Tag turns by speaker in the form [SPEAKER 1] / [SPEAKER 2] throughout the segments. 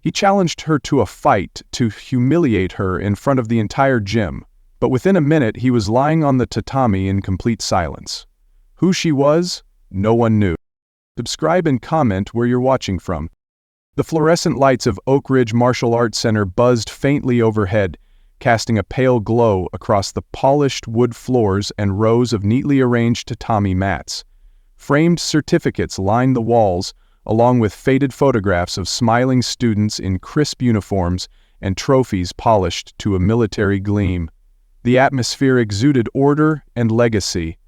[SPEAKER 1] He challenged her to a fight to humiliate her in front of the entire gym, but within a minute he was lying on the tatami in complete silence. Who she was, no one knew. Subscribe and comment where you're watching from. The fluorescent lights of Oak Ridge Martial Arts Center buzzed faintly overhead, casting a pale glow across the polished wood floors and rows of neatly arranged tatami mats. Framed certificates lined the walls, along with faded photographs of smiling students in crisp uniforms and trophies polished to a military gleam. The atmosphere exuded order and legacy.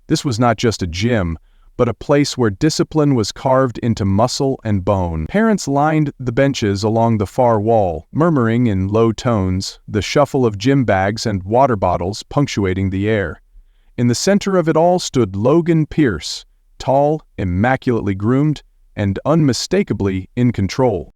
[SPEAKER 1] This was not just a gym, but a place where discipline was carved into muscle and bone. Parents lined the benches along the far wall, murmuring in low tones, the shuffle of gym bags and water bottles punctuating the air. In the center of it all stood Logan Pierce, tall, immaculately groomed, and unmistakably in control.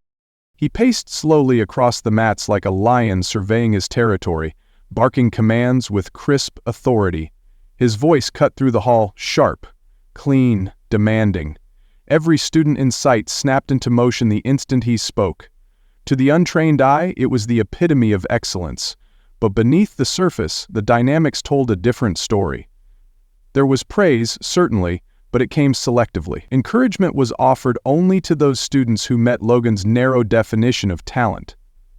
[SPEAKER 1] He paced slowly across the mats like a lion surveying his territory, barking commands with crisp authority. His voice cut through the hall, sharp, clean, demanding. Every student in sight snapped into motion the instant he spoke. To the untrained eye, it was the epitome of excellence, but beneath the surface, the dynamics told a different story. There was praise, certainly, but it came selectively. Encouragement was offered only to those students who met Logan's narrow definition of talent.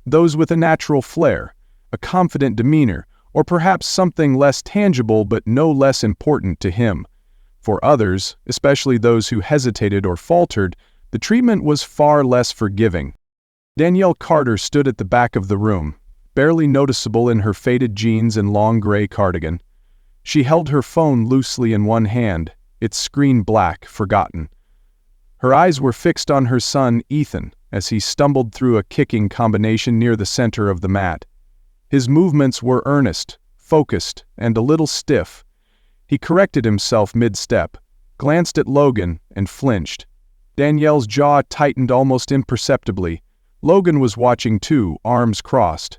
[SPEAKER 1] Those with a natural flair, a confident demeanor, or perhaps something less tangible but no less important to him. For others, especially those who hesitated or faltered, the treatment was far less forgiving. Danielle Carter stood at the back of the room, barely noticeable in her faded jeans and long gray cardigan. She held her phone loosely in one hand, its screen black, forgotten. Her eyes were fixed on her son, Ethan, as he stumbled through a kicking combination near the center of the mat. His movements were earnest, focused, and a little stiff. He corrected himself mid-step, glanced at Logan, and flinched. Danielle's jaw tightened almost imperceptibly. Logan was watching too, arms crossed.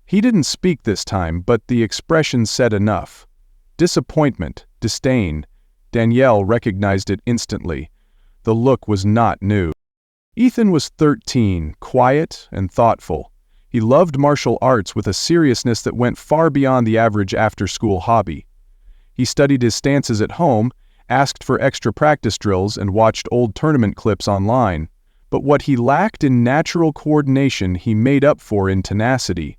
[SPEAKER 1] He didn't speak this time, but the expression said enough. Disappointment, disdain. Danielle recognized it instantly. The look was not new. Ethan was 13, quiet and thoughtful. He loved martial arts with a seriousness that went far beyond the average after-school hobby. He studied his stances at home, asked for extra practice drills, and watched old tournament clips online. But what he lacked in natural coordination he made up for in tenacity.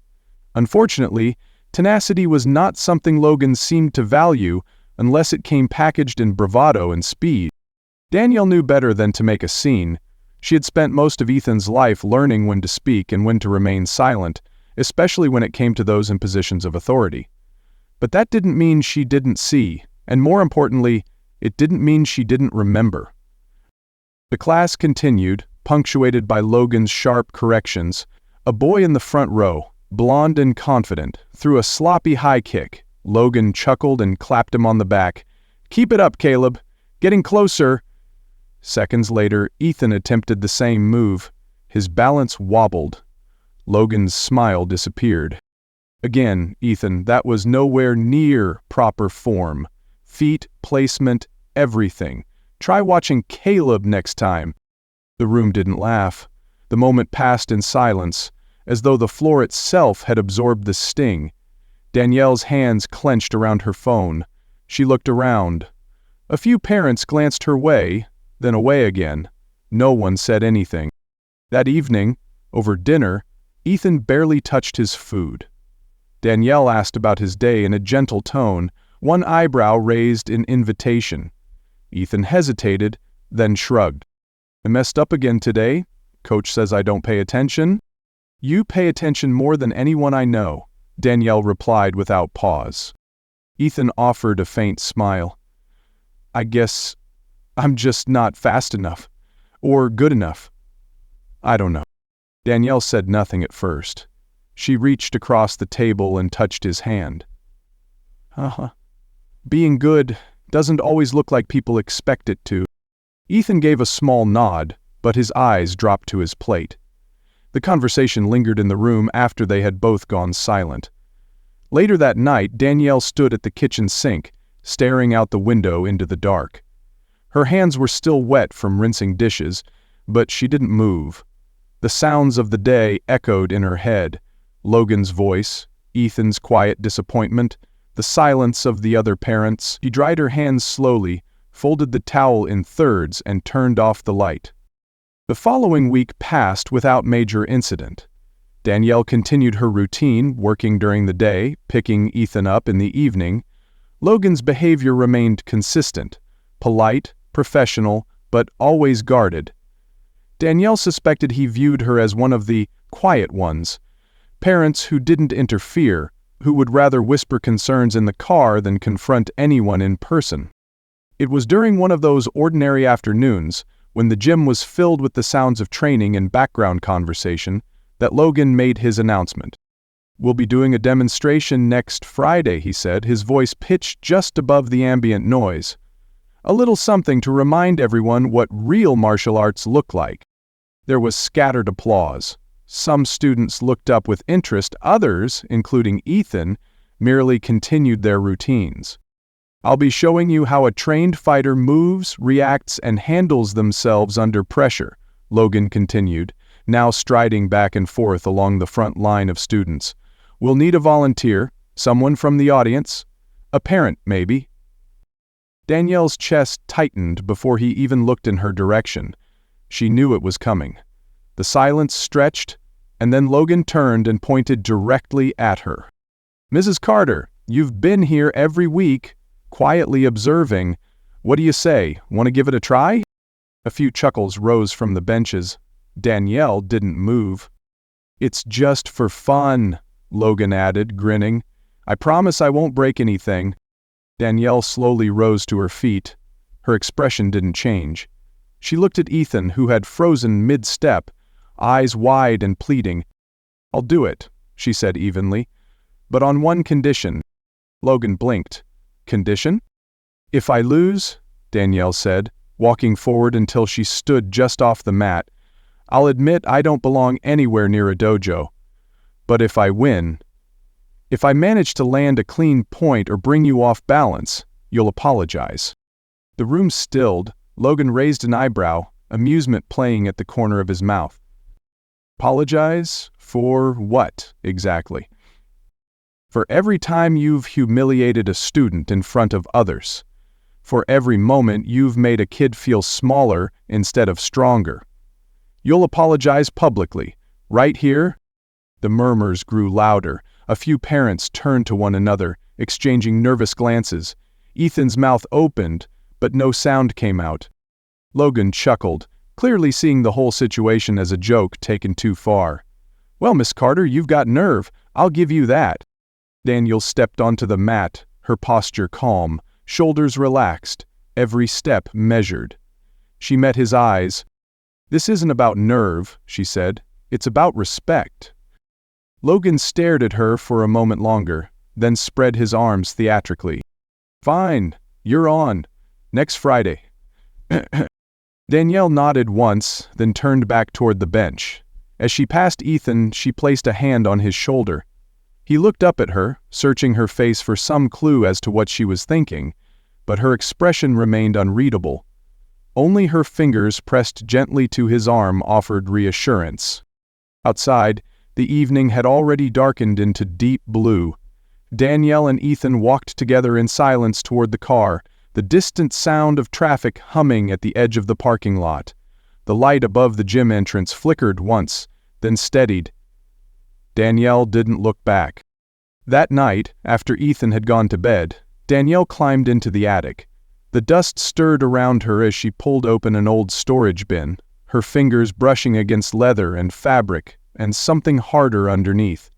[SPEAKER 1] Unfortunately, tenacity was not something Logan seemed to value unless it came packaged in bravado and speed. Danielle knew better than to make a scene. She had spent most of Ethan's life learning when to speak and when to remain silent, especially when it came to those in positions of authority. But that didn't mean she didn't see, and more importantly, it didn't mean she didn't remember. The class continued, punctuated by Logan's sharp corrections. A boy in the front row, blond and confident, threw a sloppy high kick. Logan chuckled and clapped him on the back. "Keep it up, Caleb. Getting closer." Seconds later, Ethan attempted the same move. His balance wobbled. Logan's smile disappeared. Again, Ethan, that was nowhere near proper form. Feet, placement, everything. Try watching Caleb next time. The room didn't laugh. The moment passed in silence, as though the floor itself had absorbed the sting. Danielle's hands clenched around her phone. She looked around. A few parents glanced her way, then away again. No one said anything. That evening, over dinner, Ethan barely touched his food. Danielle asked about his day in a gentle tone, one eyebrow raised in invitation. Ethan hesitated, then shrugged. "I messed up again today. Coach says I don't pay attention." "You pay attention more than anyone I know," Danielle replied without pause. Ethan offered a faint smile. "I guess I'm just not fast enough. Or good enough. I don't know." Danielle said nothing at first. She reached across the table and touched his hand. Being good doesn't always look like people expect it to." Ethan gave a small nod, but his eyes dropped to his plate. The conversation lingered in the room after they had both gone silent. Later that night, Danielle stood at the kitchen sink, staring out the window into the dark. Her hands were still wet from rinsing dishes, but she didn't move. The sounds of the day echoed in her head. Logan's voice, Ethan's quiet disappointment, the silence of the other parents. She dried her hands slowly, folded the towel in thirds, and turned off the light. The following week passed without major incident. Danielle continued her routine, working during the day, picking Ethan up in the evening. Logan's behavior remained consistent, polite, professional, but always guarded. Danielle suspected he viewed her as one of the quiet ones, parents who didn't interfere, who would rather whisper concerns in the car than confront anyone in person. It was during one of those ordinary afternoons, when the gym was filled with the sounds of training and background conversation, that Logan made his announcement. "We'll be doing a demonstration next Friday," he said, his voice pitched just above the ambient noise. "A little something to remind everyone what real martial arts look like." There was scattered applause. Some students looked up with interest, others, including Ethan, merely continued their routines. "I'll be showing you how a trained fighter moves, reacts, and handles themselves under pressure," Logan continued, now striding back and forth along the front line of students. "We'll need a volunteer, someone from the audience, a parent maybe." Danielle's chest tightened before he even looked in her direction. She knew it was coming. The silence stretched, and then Logan turned and pointed directly at her. "Mrs. Carter, you've been here every week, quietly observing. What do you say, want to give it a try?" A few chuckles rose from the benches. Danielle didn't move. "It's just for fun," Logan added, grinning. "I promise I won't break anything." Danielle slowly rose to her feet. Her expression didn't change. She looked at Ethan, who had frozen mid-step, eyes wide and pleading. "I'll do it," she said evenly, "but on one condition." Logan blinked. "Condition?" "If I lose," Danielle said, walking forward until she stood just off the mat, "I'll admit I don't belong anywhere near a dojo. But if I win, if I manage to land a clean point or bring you off balance, you'll apologize." The room stilled. Logan raised an eyebrow, amusement playing at the corner of his mouth. "Apologize? For what, exactly?" "For every time you've humiliated a student in front of others. For every moment you've made a kid feel smaller instead of stronger. You'll apologize publicly, right here?" The murmurs grew louder. A few parents turned to one another, exchanging nervous glances. Ethan's mouth opened, but no sound came out. Logan chuckled, clearly seeing the whole situation as a joke taken too far. "Well, Miss Carter, you've got nerve. I'll give you that." Danielle stepped onto the mat, her posture calm, shoulders relaxed, every step measured. She met his eyes. "This isn't about nerve," she said. "It's about respect." Logan stared at her for a moment longer, then spread his arms theatrically. "Fine, you're on. Next Friday." Danielle nodded once, then turned back toward the bench. As she passed Ethan, she placed a hand on his shoulder. He looked up at her, searching her face for some clue as to what she was thinking, but her expression remained unreadable. Only her fingers pressed gently to his arm offered reassurance. Outside, the evening had already darkened into deep blue. Danielle and Ethan walked together in silence toward the car, the distant sound of traffic humming at the edge of the parking lot. The light above the gym entrance flickered once, then steadied. Danielle didn't look back. That night, after Ethan had gone to bed, Danielle climbed into the attic. The dust stirred around her as she pulled open an old storage bin, her fingers brushing against leather and fabric and something harder underneath.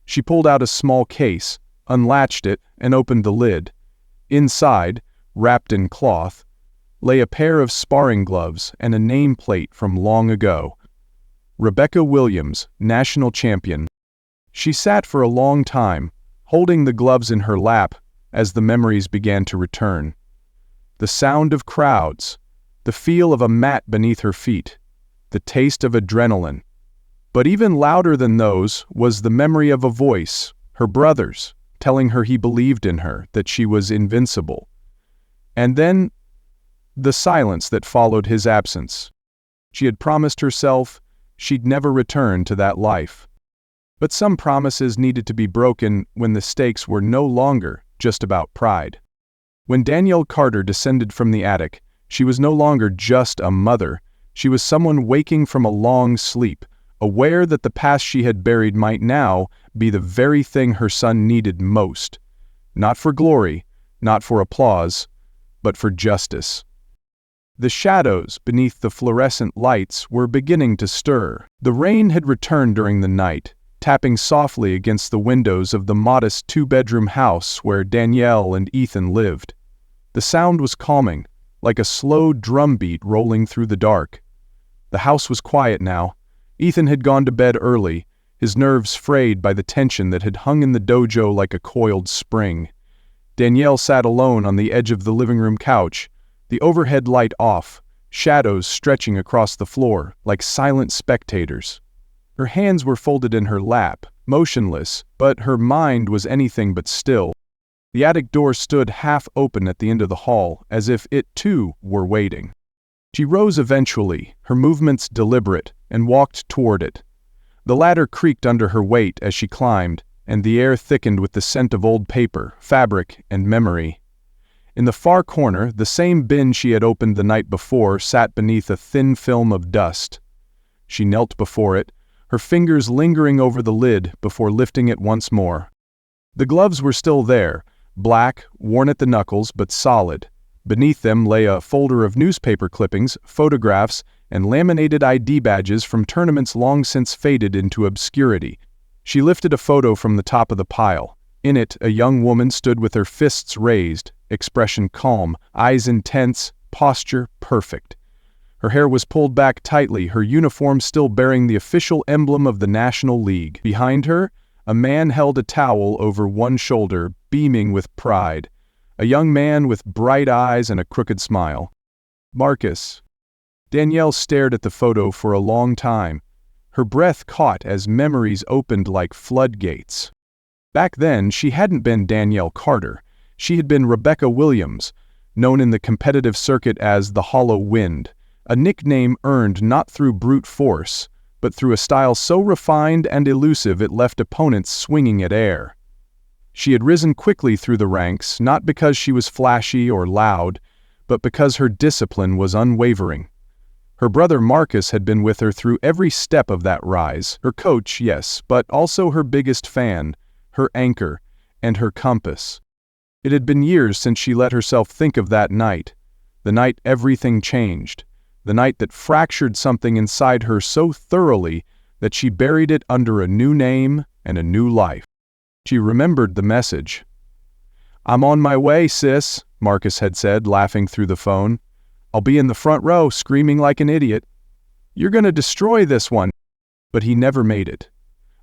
[SPEAKER 1] She pulled out a small case, unlatched it, and opened the lid. Inside, wrapped in cloth, lay a pair of sparring gloves and a nameplate from long ago. Rebecca Williams, national champion. She sat for a long time, holding the gloves in her lap as the memories began to return. The sound of crowds, the feel of a mat beneath her feet, the taste of adrenaline. But even louder than those was the memory of a voice, her brother's, telling her he believed in her, that she was invincible. And then, the silence that followed his absence. She had promised herself, She'd never return to that life. But some promises needed to be broken when the stakes were no longer just about pride. When Danielle Carter descended from the attic, she was no longer just a mother. She was someone waking from a long sleep, aware that the past she had buried might now be the very thing her son needed most. Not for glory, not for applause, but for justice. The shadows beneath the fluorescent lights were beginning to stir. The rain had returned during the night, tapping softly against the windows of the modest two-bedroom house where Danielle and Ethan lived. The sound was calming, like a slow drumbeat rolling through the dark. The house was quiet now. Ethan had gone to bed early, his nerves frayed by the tension that had hung in the dojo like a coiled spring. Danielle sat alone on the edge of the living room couch, the overhead light off, shadows stretching across the floor like silent spectators. Her hands were folded in her lap, motionless, but her mind was anything but still. The attic door stood half open at the end of the hall, as if it too were waiting. She rose eventually, her movements deliberate, and walked toward it. The ladder creaked under her weight as she climbed, and the air thickened with the scent of old paper, fabric, and memory. In the far corner, the same bin she had opened the night before sat beneath a thin film of dust. She knelt before it, her fingers lingering over the lid before lifting it once more. The gloves were still there, black, worn at the knuckles, but solid. Beneath them lay a folder of newspaper clippings, photographs, and laminated ID badges from tournaments long since faded into obscurity. She lifted a photo from the top of the pile. In it, a young woman stood with her fists raised, expression calm, eyes intense, posture perfect. Her hair was pulled back tightly, her uniform still bearing the official emblem of the National League. Behind her, a man held a towel over one shoulder, beaming with pride. A young man with bright eyes and a crooked smile. Marcus. Danielle stared at the photo for a long time. Her breath caught as memories opened like floodgates. Back then, she hadn't been Danielle Carter. She had been Rebecca Williams, known in the competitive circuit as the Hollow Wind, a nickname earned not through brute force, but through a style so refined and elusive it left opponents swinging at air. She had risen quickly through the ranks, not because she was flashy or loud, but because her discipline was unwavering. Her brother Marcus had been with her through every step of that rise, her coach, yes, but also her biggest fan, her anchor, and her compass. It had been years since she let herself think of that night, the night everything changed, the night that fractured something inside her so thoroughly that she buried it under a new name and a new life. She remembered the message. "I'm on my way, sis," Marcus had said, laughing through the phone. "I'll be in the front row, screaming like an idiot. You're gonna destroy this one." But he never made it.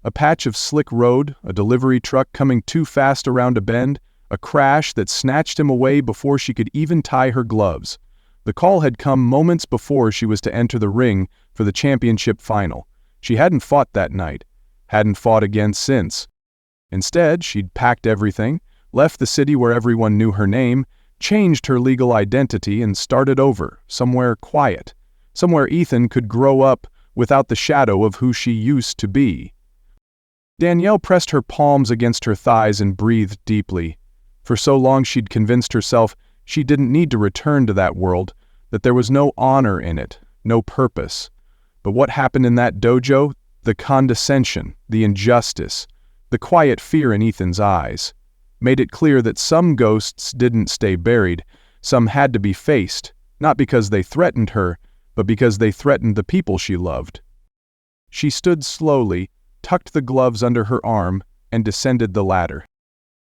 [SPEAKER 1] A patch of slick road, a delivery truck coming too fast around a bend, a crash that snatched him away before she could even tie her gloves. The call had come moments before she was to enter the ring for the championship final. She hadn't fought that night, hadn't fought again since. Instead, she'd packed everything, left the city where everyone knew her name, changed her legal identity and started over, somewhere quiet, somewhere Ethan could grow up without the shadow of who she used to be. Danielle pressed her palms against her thighs and breathed deeply. For so long she'd convinced herself she didn't need to return to that world, that there was no honor in it, no purpose. But what happened in that dojo? The condescension, the injustice, the quiet fear in Ethan's eyes, made it clear that some ghosts didn't stay buried, some had to be faced, not because they threatened her, but because they threatened the people she loved. She stood slowly, tucked the gloves under her arm, and descended the ladder.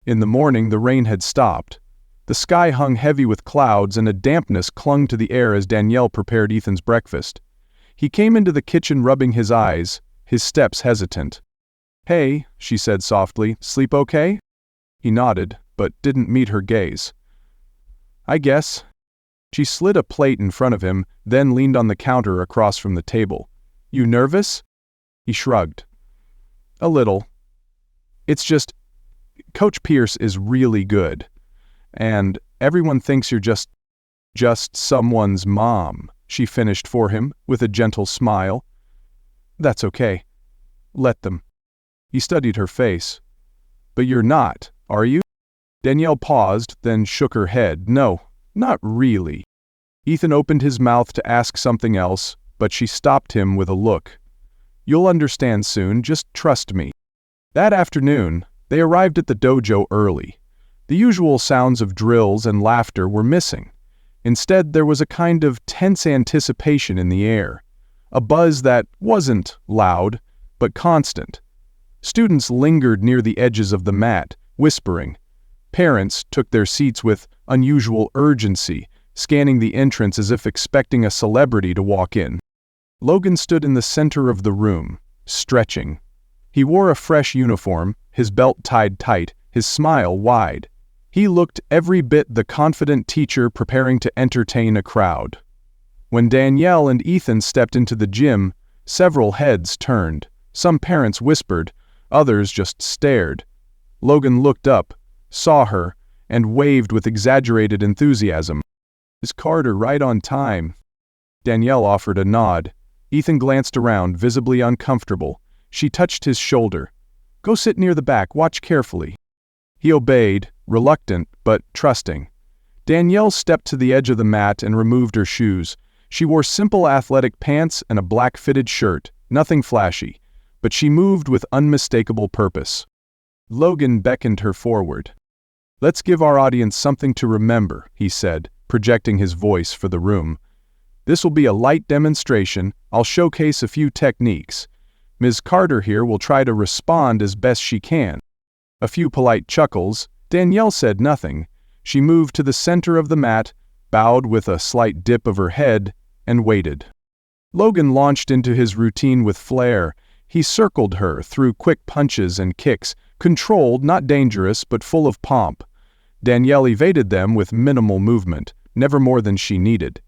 [SPEAKER 1] In the morning, the rain had stopped. The sky hung heavy with clouds and a dampness clung to the air as Danielle prepared Ethan's breakfast. He came into the kitchen rubbing his eyes, his steps hesitant. "Hey," she said softly, "sleep okay?" He nodded, but didn't meet her gaze. "I guess." She slid a plate in front of him, then leaned on the counter across from the table. "You nervous?" He shrugged. "A little. It's just, Coach Pierce is really good. And everyone thinks you're just someone's mom," she finished for him, with a gentle smile. That's okay. Let them. He studied her face. But you're not, are you? Danielle paused, then shook her head. No, not really. Ethan opened his mouth to ask something else, but she stopped him with a look. You'll understand soon, just trust me. That afternoon, they arrived at the dojo early. The usual sounds of drills and laughter were missing. Instead, there was a kind of tense anticipation in the air, a buzz that wasn't loud, but constant. Students lingered near the edges of the mat, whispering. Parents took their seats with unusual urgency, scanning the entrance as if expecting a celebrity to walk in. Logan stood in the center of the room, stretching. He wore a fresh uniform, his belt tied tight, his smile wide. He looked every bit the confident teacher preparing to entertain a crowd. When Danielle and Ethan stepped into the gym, several heads turned. Some parents whispered, others just stared. Logan looked up, saw her, and waved with exaggerated enthusiasm. Is Carter right on time? Danielle offered a nod. Ethan glanced around, visibly uncomfortable. She touched his shoulder. Go sit near the back, watch carefully. He obeyed, reluctant but trusting. Danielle stepped to the edge of the mat and removed her shoes. She wore simple athletic pants and a black fitted shirt, nothing flashy, but she moved with unmistakable purpose. Logan beckoned her forward. Let's give our audience something to remember, he said, projecting his voice for the room. This will be a light demonstration. I'll showcase a few techniques. Ms. Carter here will try to respond as best she can. A few polite chuckles. Danielle said nothing. She moved to the center of the mat, bowed with a slight dip of her head, and waited. Logan launched into his routine with flair. He circled her, threw quick punches and kicks, controlled, not dangerous, but full of pomp. Danielle evaded them with minimal movement, never more than she needed.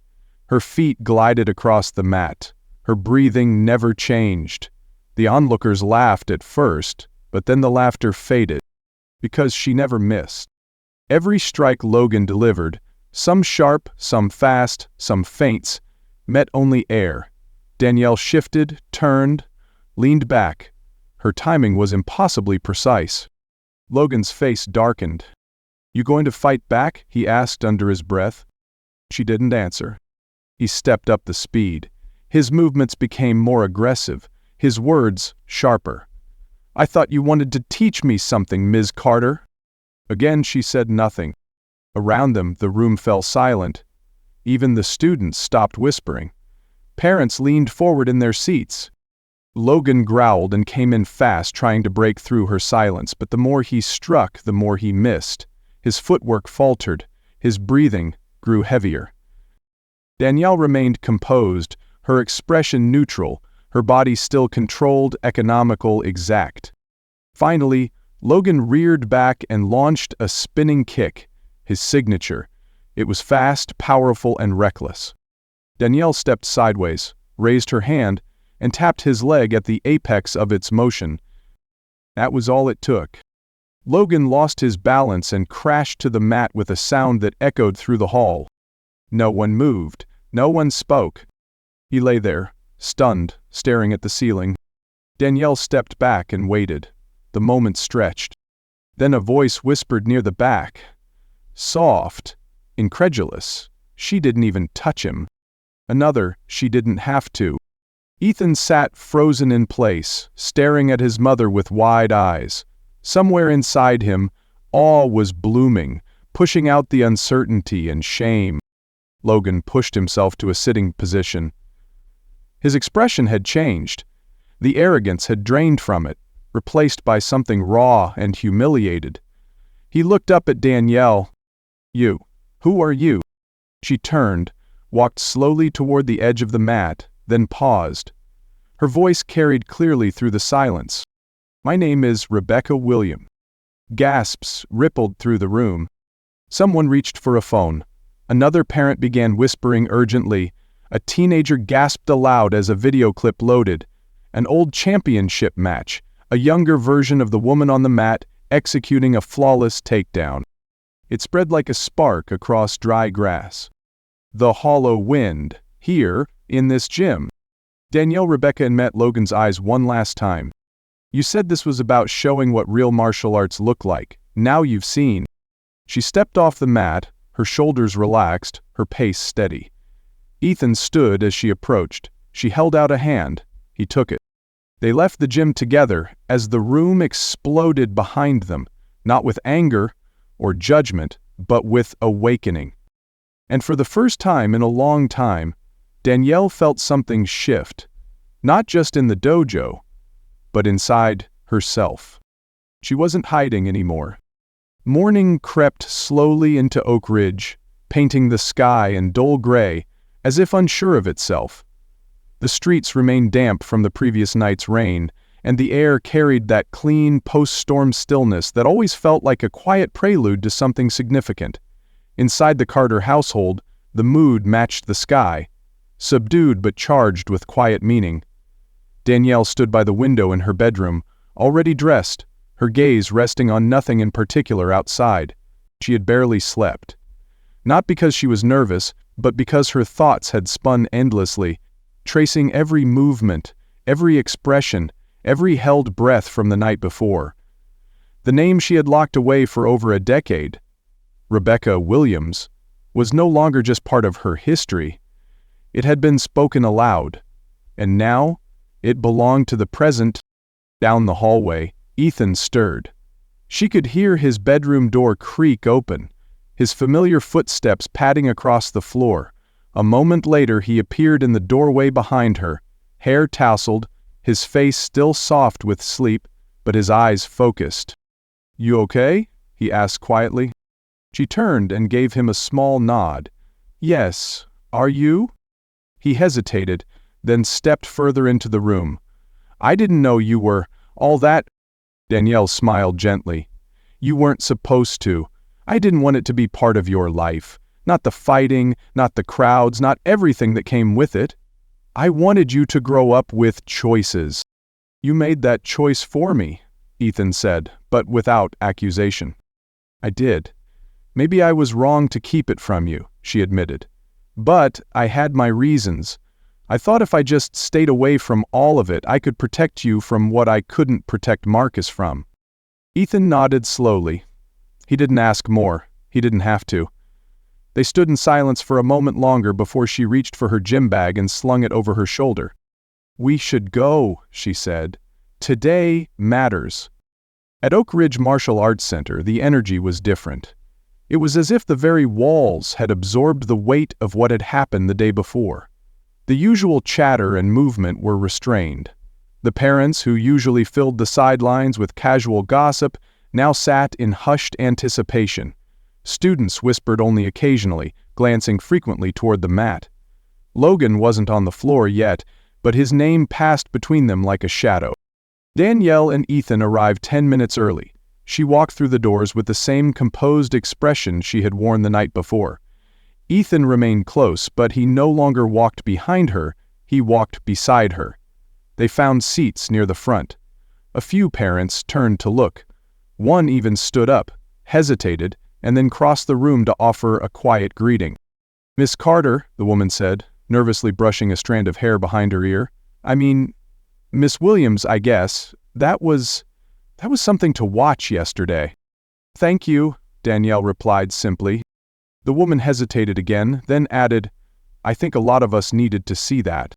[SPEAKER 1] Her feet glided across the mat. Her breathing never changed. The onlookers laughed at first, but then the laughter faded, because she never missed. Every strike Logan delivered, some sharp, some fast, some feints, met only air. Danielle shifted, turned, leaned back. Her timing was impossibly precise. Logan's face darkened. You going to fight back? He asked under his breath. She didn't answer. He stepped up the speed. His movements became more aggressive, his words sharper. I thought you wanted to teach me something, Ms. Carter. Again she said nothing. Around them, the room fell silent. Even the students stopped whispering. Parents leaned forward in their seats. Logan growled and came in fast, trying to break through her silence, but the more he struck, the more he missed. His footwork faltered. His breathing grew heavier. Danielle remained composed, her expression neutral, her body still controlled, economical, exact. Finally, Logan reared back and launched a spinning kick, his signature. It was fast, powerful, and reckless. Danielle stepped sideways, raised her hand, and tapped his leg at the apex of its motion. That was all it took. Logan lost his balance and crashed to the mat with a sound that echoed through the hall. No one moved. No one spoke. He lay there, stunned, staring at the ceiling. Danielle stepped back and waited. The moment stretched. Then a voice whispered near the back. Soft, incredulous. She didn't even touch him. Another, she didn't have to. Ethan sat frozen in place, staring at his mother with wide eyes. Somewhere inside him, awe was blooming, pushing out the uncertainty and shame. Logan pushed himself to a sitting position. His expression had changed. The arrogance had drained from it, replaced by something raw and humiliated. He looked up at Danielle. You. Who are you? She turned, walked slowly toward the edge of the mat, then paused. Her voice carried clearly through the silence. My name is Rebecca William. Gasps rippled through the room. Someone reached for a phone. Another parent began whispering urgently. A teenager gasped aloud as a video clip loaded. An old championship match, a younger version of the woman on the mat executing a flawless takedown. It spread like a spark across dry grass. The hollow wind, here, in this gym. Danielle, Rebecca, and met Logan's eyes one last time. You said this was about showing what real martial arts look like. Now you've seen. She stepped off the mat, her shoulders relaxed, her pace steady. Ethan stood as she approached. She held out a hand. He took it. They left the gym together as the room exploded behind them, not with anger or judgment, but with awakening. And for the first time in a long time, Danielle felt something shift, not just in the dojo, but inside herself. She wasn't hiding anymore. Morning crept slowly into Oak Ridge, painting the sky in dull gray, as if unsure of itself. The streets remained damp from the previous night's rain, and the air carried that clean, post-storm stillness that always felt like a quiet prelude to something significant. Inside the Carter household, the mood matched the sky, subdued but charged with quiet meaning. Danielle stood by the window in her bedroom, already dressed, her gaze resting on nothing in particular outside. She had barely slept. Not because she was nervous, but because her thoughts had spun endlessly, tracing every movement, every expression, every held breath from the night before. The name she had locked away for over a decade, Rebecca Williams, was no longer just part of her history. It had been spoken aloud, and now it belonged to the present. Down the hallway, Ethan stirred. She could hear his bedroom door creak open, his familiar footsteps padding across the floor. A moment later he appeared in the doorway behind her, hair tousled, his face still soft with sleep, but his eyes focused. "You okay?" he asked quietly. She turned and gave him a small nod. "Yes, are you?" He hesitated, then stepped further into the room. "I didn't know you were all that." Danielle smiled gently. "You weren't supposed to. I didn't want it to be part of your life. Not the fighting, not the crowds, not everything that came with it. I wanted you to grow up with choices." "You made that choice for me," Ethan said, but without accusation. "I did. Maybe I was wrong to keep it from you," she admitted. "But I had my reasons. I thought if I just stayed away from all of it, I could protect you from what I couldn't protect Marcus from." Ethan nodded slowly. He didn't ask more. He didn't have to. They stood in silence for a moment longer before she reached for her gym bag and slung it over her shoulder. "We should go," she said. "Today matters." At Oak Ridge Martial Arts Center, the energy was different. It was as if the very walls had absorbed the weight of what had happened the day before. The usual chatter and movement were restrained. The parents, who usually filled the sidelines with casual gossip, now sat in hushed anticipation. Students whispered only occasionally, glancing frequently toward the mat. Logan wasn't on the floor yet, but his name passed between them like a shadow. Danielle and Ethan arrived 10 minutes early. She walked through the doors with the same composed expression she had worn the night before. Ethan remained close, but he no longer walked behind her, he walked beside her. They found seats near the front. A few parents turned to look. One even stood up, hesitated, and then crossed the room to offer a quiet greeting. "Miss Carter," the woman said, nervously brushing a strand of hair behind her ear. Miss Williams, I guess. That was something to watch yesterday." "Thank you," Danielle replied simply. The woman hesitated again, then added, "I think a lot of us needed to see that."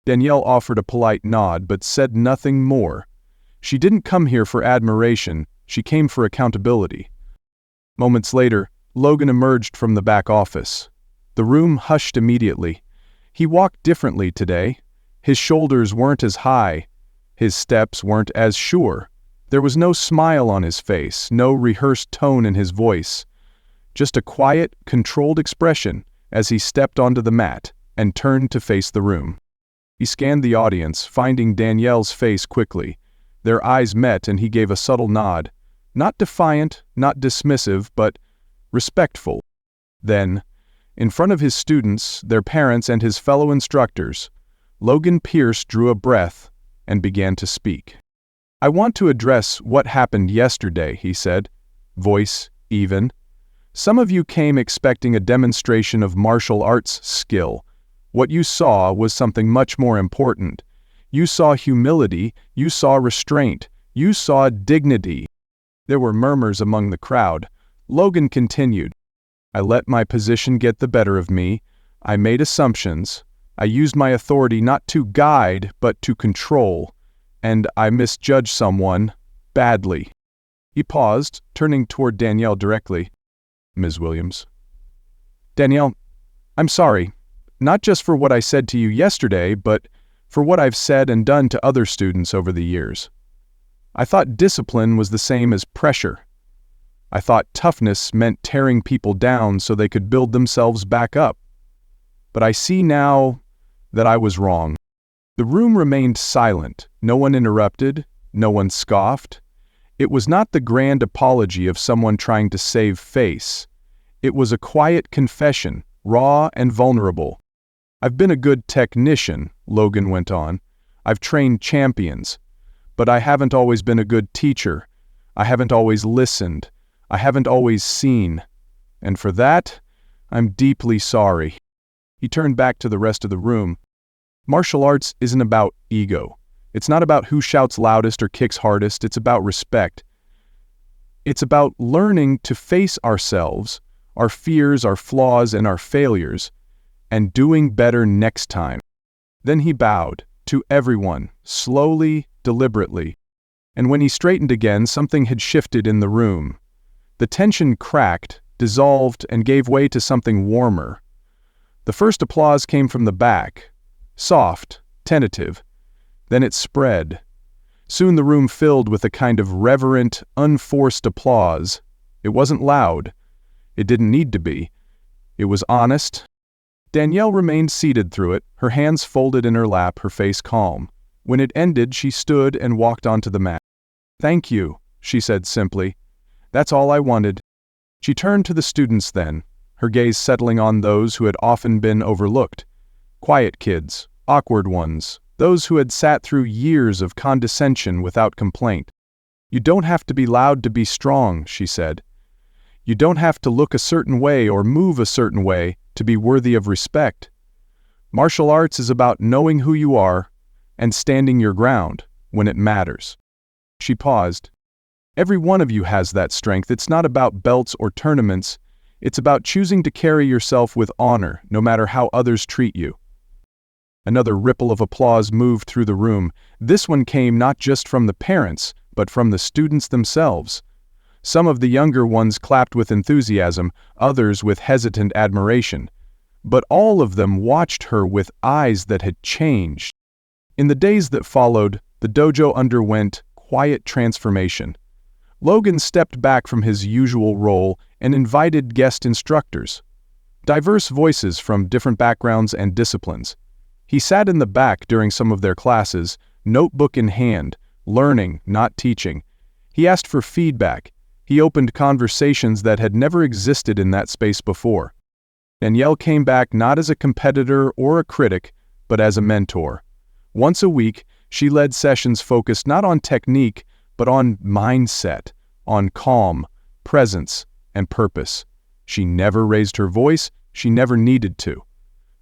[SPEAKER 1] Danielle offered a polite nod, but said nothing more. She didn't come here for admiration, she came for accountability. Moments later, Logan emerged from the back office. The room hushed immediately. He walked differently today. His shoulders weren't as high. His steps weren't as sure. There was no smile on his face, no rehearsed tone in his voice. Just a quiet, controlled expression as he stepped onto the mat and turned to face the room. He scanned the audience, finding Danielle's face quickly. Their eyes met and he gave a subtle nod. Not defiant, not dismissive, but respectful. Then, in front of his students, their parents, and his fellow instructors, Logan Pierce drew a breath and began to speak. "I want to address what happened yesterday," he said, voice even. "Some of you came expecting a demonstration of martial arts skill, What you saw was something much more important. You saw humility, you saw restraint, you saw dignity. There were murmurs among the crowd. Logan continued. I let my position get the better of me. I made assumptions. I used my authority not to guide, but to control. And I misjudged someone badly. He paused, turning toward Danielle directly. Ms. Williams. Danielle, I'm sorry, not just for what I said to you yesterday, but for what I've said and done to other students over the years. I thought discipline was the same as pressure. I thought toughness meant tearing people down so they could build themselves back up. But I see now that I was wrong. The room remained silent. No one interrupted. No one scoffed. It was not the grand apology of someone trying to save face. It was a quiet confession, raw and vulnerable. I've been a good technician, Logan went on. I've trained champions. But I haven't always been a good teacher. I haven't always listened. I haven't always seen. And for that, I'm deeply sorry. He turned back to the rest of the room. Martial arts isn't about ego. It's not about who shouts loudest or kicks hardest. It's about respect. It's about learning to face ourselves, our fears, our flaws, and our failures, and doing better next time. Then he bowed to everyone, slowly, deliberately. And when he straightened again, something had shifted in the room. The tension cracked, dissolved, and gave way to something warmer. The first applause came from the back, soft, tentative. Then it spread. Soon the room filled with a kind of reverent, unforced applause. It wasn't loud. It didn't need to be. It was honest. Danielle remained seated through it, her hands folded in her lap, her face calm. When it ended, she stood and walked onto the mat. "Thank you," she said simply. "That's all I wanted." She turned to the students then, her gaze settling on those who had often been overlooked. Quiet kids, awkward ones, those who had sat through years of condescension without complaint. "You don't have to be loud to be strong," she said. "You don't have to look a certain way or move a certain way to be worthy of respect. Martial arts is about knowing who you are and standing your ground when it matters." She paused. "Every one of you has that strength. It's not about belts or tournaments. It's about choosing to carry yourself with honor, no matter how others treat you." Another ripple of applause moved through the room. This one came not just from the parents, but from the students themselves. Some of the younger ones clapped with enthusiasm, others with hesitant admiration. But all of them watched her with eyes that had changed. In the days that followed, the dojo underwent quiet transformation. Logan stepped back from his usual role and invited guest instructors. Diverse voices from different backgrounds and disciplines. He sat in the back during some of their classes, notebook in hand, learning, not teaching. He asked for feedback. He opened conversations that had never existed in that space before. Danielle came back not as a competitor or a critic, but as a mentor. Once a week, she led sessions focused not on technique, but on mindset, on calm, presence, and purpose. She never raised her voice, she never needed to.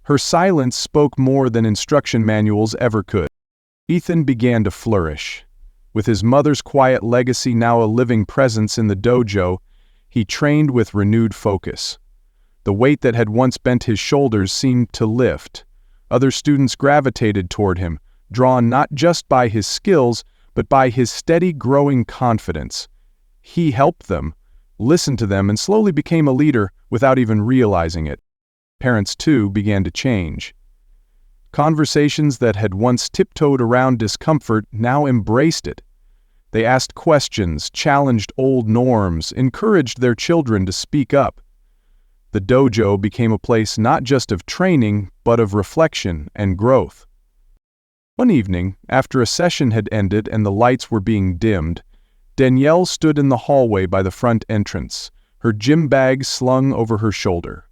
[SPEAKER 1] Her silence spoke more than instruction manuals ever could. Ethan began to flourish. With his mother's quiet legacy now a living presence in the dojo, he trained with renewed focus. The weight that had once bent his shoulders seemed to lift. Other students gravitated toward him, drawn not just by his skills, but by his steady growing confidence. He helped them, listened to them, and slowly became a leader without even realizing it. Parents, too, began to change. Conversations that had once tiptoed around discomfort now embraced it. They asked questions, challenged old norms, encouraged their children to speak up. The dojo became a place not just of training, but of reflection and growth. One evening, after a session had ended and the lights were being dimmed, Danielle stood in the hallway by the front entrance, her gym bag slung over her shoulder.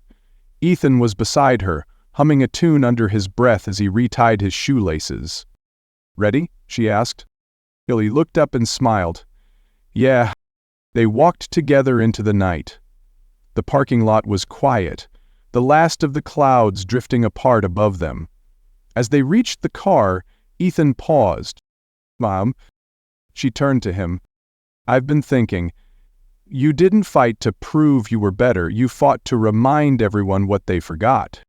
[SPEAKER 1] Ethan was beside her, humming a tune under his breath as he retied his shoelaces. "Ready?" she asked. He looked up and smiled. "Yeah." They walked together into the night. The parking lot was quiet. the last of the clouds drifting apart above them. As they reached the car, Ethan paused. "Mom," she turned to him. "I've been thinking. You didn't fight to prove you were better, you fought to remind everyone what they forgot."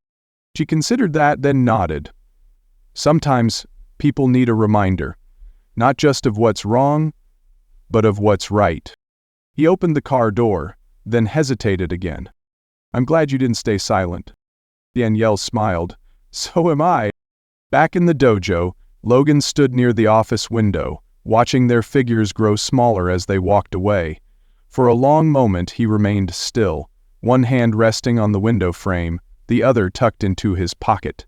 [SPEAKER 1] She considered that, then nodded. Sometimes people need a reminder, not just of what's wrong, but of what's right. He opened the car door, then hesitated again. "I'm glad you didn't stay silent." Danielle smiled. "So am I." Back in the dojo, Logan stood near the office window, watching their figures grow smaller as they walked away. For a long moment he remained still, one hand resting on the window frame, the other tucked into his pocket.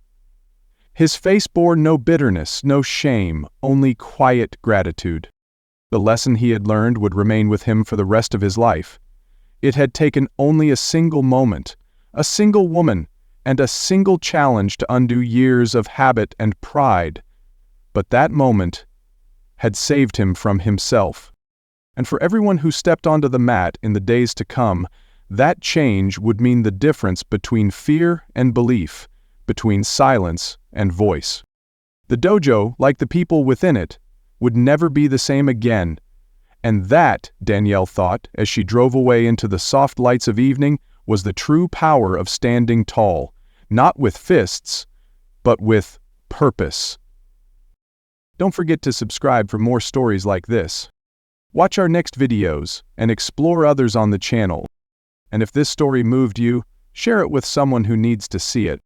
[SPEAKER 1] His face bore no bitterness, no shame, only quiet gratitude. The lesson he had learned would remain with him for the rest of his life. It had taken only a single moment, a single woman, and a single challenge to undo years of habit and pride. But that moment had saved him from himself. And for everyone who stepped onto the mat in the days to come, that change would mean the difference between fear and belief, between silence and voice. The dojo, like the people within it, would never be the same again. And that, Danielle thought, as she drove away into the soft lights of evening, was the true power of standing tall, not with fists, but with purpose. Don't forget to subscribe for more stories like this. Watch our next videos and explore others on the channel. And if this story moved you, share it with someone who needs to see it.